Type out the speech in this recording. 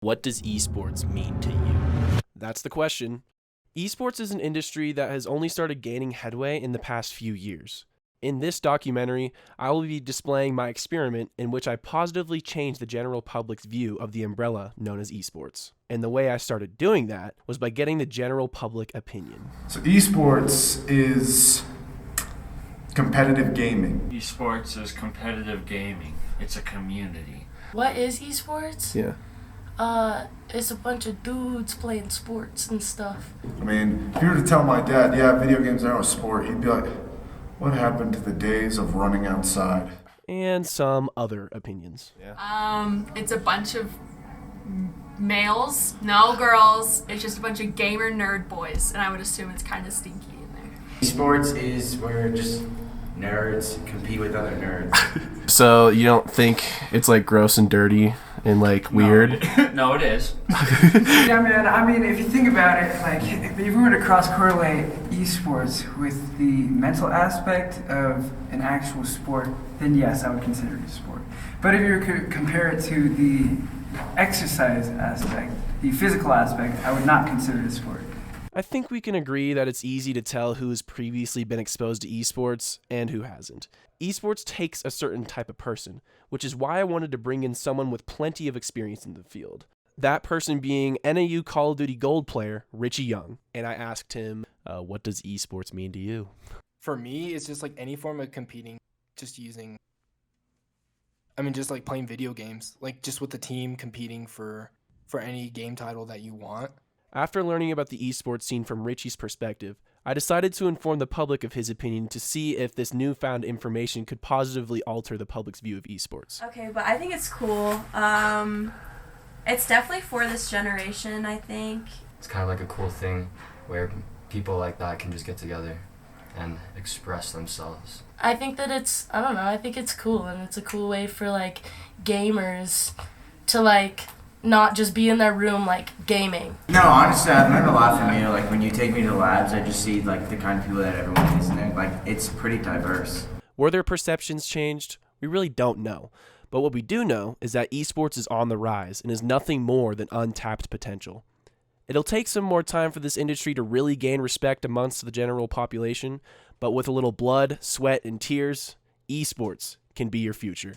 What does esports mean to you? That's the question. Esports is an industry that has only started gaining headway in the past few years. In this documentary, I will be displaying my experiment in which I positively changed the general public's view of the umbrella known as esports. And the way I started doing that was by getting the general public opinion. So esports is competitive gaming. Esports is competitive gaming. It's a community. What is esports? Yeah. It's a bunch of dudes playing sports and stuff. I mean, if you were to tell my dad, yeah, video games are a sport, he'd be like, what happened to the days of running outside? And some other opinions. It's a bunch of males, no girls. It's just a bunch of gamer nerd boys, and I would assume it's kind of stinky in there. Esports is where just nerds compete with other nerds. So you don't think it's like gross and dirty and like weird? No, it is. Yeah, man. I mean, if you think about it, like if we were to cross-correlate esports with the mental aspect of an actual sport, then yes, I would consider it a sport. But if you were to compare it to the exercise aspect, the physical aspect, I would not consider it a sport. I think we can agree that it's easy to tell who's previously been exposed to esports and who hasn't. Esports takes a certain type of person, which is why I wanted to bring in someone with plenty of experience in the field. That person being NAU Call of Duty Gold player, Richie Young. And I asked him, what does esports mean to you? For me, it's just like any form of competing, just like playing video games, like just with the team competing for any game title that you want. After learning about the esports scene from Richie's perspective, I decided to inform the public of his opinion to see if this newfound information could positively alter the public's view of esports. Okay, but I think it's cool. It's definitely for this generation, I think. It's kind of like a cool thing where people like that can just get together and express themselves. I think that I think it's cool, and it's a cool way for like gamers to like not just be in their room like gaming. No, honestly, I've learned a lot from you. Like when you take me to labs, I just see like the kind of people that everyone is in there. Like it's pretty diverse. Were their perceptions changed? We really don't know. But what we do know is that esports is on the rise and is nothing more than untapped potential. It'll take some more time for this industry to really gain respect amongst the general population, but with a little blood, sweat, and tears, esports can be your future.